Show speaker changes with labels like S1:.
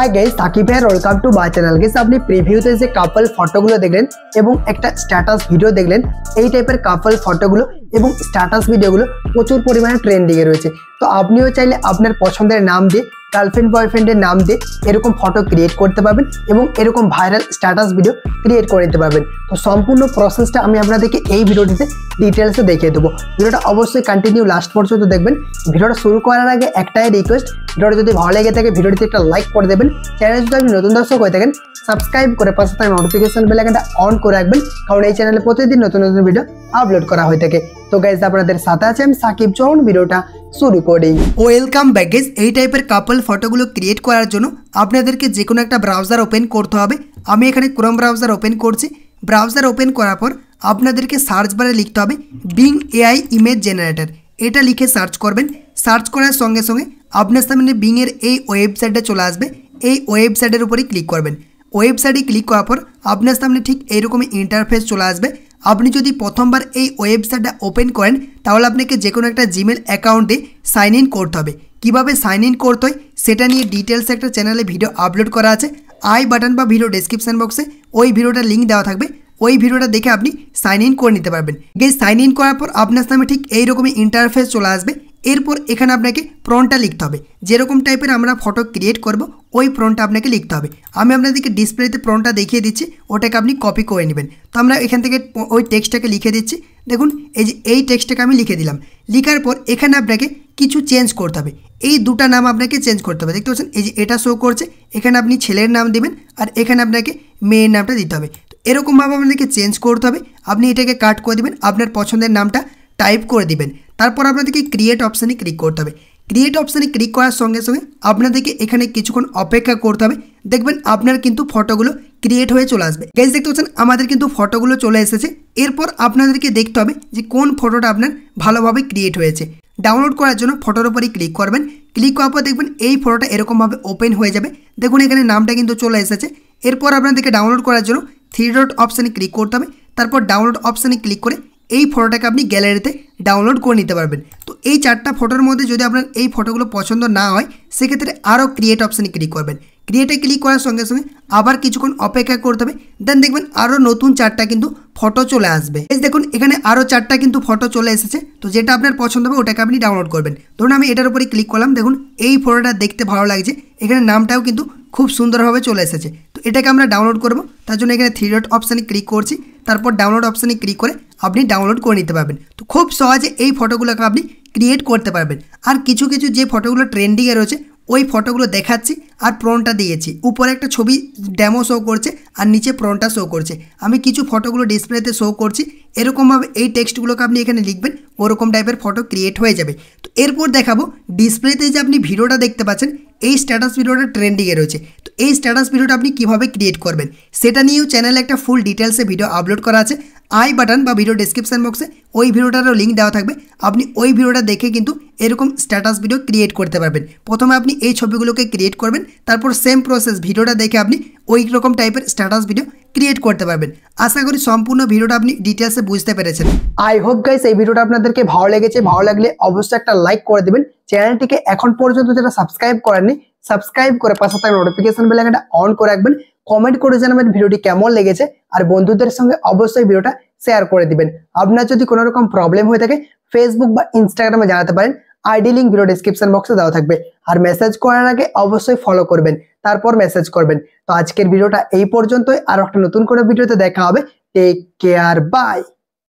S1: Hi guys, Shakib ভাই welcome to my channel. Guys আপনি প্রিভিউতে যে কাপল ফটোগুলো দেখলেন এবং একটা স্ট্যাটাস ভিডিও দেখলেন, এই টাইপের কাপল ফটোগুলো এবং স্ট্যাটাস ভিডিওগুলো প্রচুর পরিমাণে ট্রেন্ডিংয়ে রয়েছে। তো আপনিও চাইলে আপনার পছন্দের নাম দিয়ে, গার্লফ্রেন্ড বয়ফ্রেন্ডের নাম দিয়ে এরকম ফটো ক্রিয়েট করতে পারবেন এবং এরকম ভাইরাল স্ট্যাটাস ভিডিও ক্রিয়েট করে নিতে পারবেন। তো সম্পূর্ণ প্রসেসটা আমি আপনাদেরকে এই ভিডিওটিতে ডিটেলসে দেখিয়ে দেবো। ভিডিওটা অবশ্যই কন্টিনিউ লাস্ট পর্যন্ত দেখবেন। ভিডিওটা শুরু করার আগে একটাই রিকোয়েস্ট, ভিডিওটা যদি ভালো লেগে থাকে ভিডিওটিতে একটা লাইক করে দেবেন। চ্যানেলে যদি আপনি নতুন দর্শক হয়ে থাকেন সাবস্ক্রাইব করে পাশে থাকা নোটিফিকেশন বেল আইকনটা অন করে রাখবেন, কারণ এই চ্যানেলে প্রতিদিন নতুন নতুন ভিডিও আপলোড করা হয়ে থাকে। তো গাইস আপনাদের সাথে আছে আমি সাকিব। চলুন ভিডিওটা শুরু করি। Welcome back guys. এই টাইপের কাপল ফটোগুলো ক্রিয়েট করার জন্য আপনাদেরকে যে কোনো একটা ব্রাউজার ওপেন করতে হবে। আমি এখানে ক্রোম ব্রাউজার ওপেন করছি। ব্রাউজার ওপেন করার পর আপনাদেরকে সার্চ বারে লিখতে হবে বিং এআই ইমেজ জেনারেটর। এটা লিখে সার্চ করবেন। সার্চ করার সঙ্গে সঙ্গে আপনার সামনে বিংয়ের এই ওয়েবসাইটে চলে আসবে। এই ওয়েবসাইটের উপরে ক্লিক করবেন। ওয়েবসাইটে ক্লিক করার পর আপনার সামনে ঠিক এইরকমই ইন্টারফেস চলে আসবে। আপনি যদি প্রথমবার এই ওয়েবসাইটটা ওপেন করেন তাহলে আপনাকে যে কোনো একটা জিমেল অ্যাকাউন্টে সাইন ইন করতে হবে। কীভাবে সাইন ইন করতে হয় সেটা নিয়ে ডিটেলস একটা চ্যানেলে ভিডিও আপলোড করা আছে। আই বাটন বা ভিডিও ডেসক্রিপশন বক্সে ওই ভিডিওটার লিঙ্ক দেওয়া থাকবে। ওই ভিডিওটা দেখে আপনি সাইন ইন করে নিতে পারবেন। সাইন ইন করার পর আপনার সামনে ঠিক এইরকমই ইন্টারফেস চলে আসবে। এরপর এখানে আপনাকে প্রম্পটটা লিখতে হবে। যেরকম টাইপের আমরা ফটো ক্রিয়েট করব ওই প্রম্পটটা আপনাকে লিখতে হবে। আমি আপনাদেরকে ডিসপ্লেতে প্রম্পটটা দেখিয়ে দিচ্ছি, ওটাকে আপনি কপি করে নেবেন। তো আমরা এখান থেকে ওই টেক্সটটাকে লিখে দিচ্ছি। দেখুন এই যে এই টেক্সটটাকে আমি লিখে দিলাম। লিখার পর এখানে আপনাকে কিছু চেঞ্জ করতে হবে। এই দুটা নাম আপনাকে চেঞ্জ করতে হবে। দেখতে পাচ্ছেন এই যে এটা শো করছে, এখানে আপনি ছেলের নাম দেবেন আর এখানে আপনাকে মেয়ের নামটা দিতে হবে। তো এরকমভাবে আপনাদেরকে চেঞ্জ করতে হবে। আপনি এটাকে কাট করে দেবেন, আপনার পছন্দের নামটা টাইপ করে দিবেন। তারপর আপনাদেরকে ক্রিয়েট অপশানে ক্লিক করতে হবে। ক্রিয়েট অপশানে ক্লিক করার সঙ্গে সঙ্গে আপনাদেরকে এখানে কিছুক্ষণ অপেক্ষা করতে হবে। দেখবেন আপনার কিন্তু ফটোগুলো ক্রিয়েট হয়ে চলে আসবে। গাইস দেখতে পাচ্ছেন আমাদের কিন্তু ফটোগুলো চলে এসেছে। এরপর আপনাদেরকে দেখতে হবে যে কোন ফটোটা আপনার ভালোভাবে ক্রিয়েট হয়েছে। ডাউনলোড করার জন্য ফটোর উপরেই ক্লিক করবেন। ক্লিক করার পর দেখবেন এই ফটোটা এরকমভাবে ওপেন হয়ে যাবে। দেখুন এখানে নামটা কিন্তু চলে এসেছে। এরপর আপনাদেরকে ডাউনলোড করার জন্য থ্রি ডট অপশানে ক্লিক করতে হবে। তারপর ডাউনলোড অপশানে ক্লিক করে এই ফটোটাকে আপনি গ্যালারিতে ডাউনলোড করে নিতে পারবেন। তো এই চারটা ফটোর মধ্যে যদি আপনার এই ফটোগুলো পছন্দ না হয় সেক্ষেত্রে আরও ক্রিয়েট অপশানে ক্লিক করবেন। ক্রিয়েটে ক্লিক করার সঙ্গে সঙ্গে আবার কিছুক্ষণ অপেক্ষা করতে হবে। দেন দেখবেন আরও নতুন চারটা কিন্তু ফটো চলে আসবে। দেখুন এখানে আরও চারটা কিন্তু ফটো চলে এসেছে। তো যেটা আপনার পছন্দ হবে ওটাকে আপনি ডাউনলোড করবেন। ধরুন আমি এটার উপরে ক্লিক করলাম। দেখুন এই ফটোটা দেখতে ভালো লাগছে। এখানে নামটাও কিন্তু খুব সুন্দরভাবে চলে এসেছে। তো এটাকে আমরা ডাউনলোড করব। তার জন্য এখানে থ্রি ডট অপশানে ক্লিক করছি। তারপর ডাউনলোড অপশানে ক্লিক করে আপনি ডাউনলোড করে নিতে পারবেন। তো খুব সহজে এই ফটোগুলোকে আপনি ক্রিয়েট করতে পারবেন। আর কিছু কিছু যে ফটোগুলো ট্রেন্ডিংয়ে রয়েছে ওই ফটোগুলো দেখাচ্ছি আর প্রম্পটটা দিয়েছি। উপরে একটা ছবি ডেমো শো করছে আর নিচে প্রম্পটটা শো করছে। আমি কিছু ফটোগুলো ডিসপ্লেতে শো করছি। এরকমভাবে এই টেক্সটগুলোকে আপনি এখানে লিখবেন, ওরকম টাইপের ফটো ক্রিয়েট হয়ে যাবে। তো এরপর দেখাবো ডিসপ্লেতে যে আপনি ভিডিওটা দেখতে পাচ্ছেন এই স্ট্যাটাস ভিডিওটা ট্রেন্ডিংয়ে রয়েছে। তো এই স্ট্যাটাস ভিডিওটা আপনি কীভাবে ক্রিয়েট করবেন সেটা নিয়েও চ্যানেলে একটা ফুল ডিটেলসে ভিডিও আপলোড করা আছে। আই বাটন বা ভিডিও ডেসক্রিপশন বক্সে ওই ভিডিওটারও লিঙ্ক দেওয়া থাকবে। আপনি ওই ভিডিওটা দেখে কিন্তু এরকম স্ট্যাটাস ভিডিও ক্রিয়েট করতে পারবেন। প্রথমে আপনি এই ছবিগুলোকে ক্রিয়েট করবেন, তারপর সেম প্রসেস ভিডিওটা দেখে আপনি ওই রকম টাইপের স্ট্যাটাস ভিডিও ক্রিয়েট করতে পারবেন। আশা করি সম্পূর্ণ ভিডিওটা আপনি ডিটেলসে বুঝতে পেরেছেন। আই হোপ গাইস এই ভিডিওটা আপনাদেরকে ভালো লেগেছে। ভালো লাগলে অবশ্যই একটা লাইক করে দেবেন। চ্যানেলটিকে এখন পর্যন্ত যারা সাবস্ক্রাইব করেননি সাবস্ক্রাইব করে পাশে থাকা নোটিফিকেশন বেল আইকনটা অন করে রাখবেন। কমেন্ট করে জানাবেন ভিডিওটি কেমন লেগেছে আর বন্ধুদের সঙ্গে অবশ্যই ভিডিওটা শেয়ার করে দিবেন। আপনার যদি কোনো রকম প্রবলেম হয়ে থাকে ফেসবুক বা ইনস্টাগ্রামে জানাতে পারেন। আইডি লিঙ্ক ভিডিও ডেসক্রিপশন বক্সে দেওয়া থাকবে। আর মেসেজ করার আগে অবশ্যই ফলো করবেন, তারপর মেসেজ করবেন। তো আজকের ভিডিওটা এই পর্যন্তই। আর একটা নতুন কোনো ভিডিওতে দেখা হবে। Take care, by.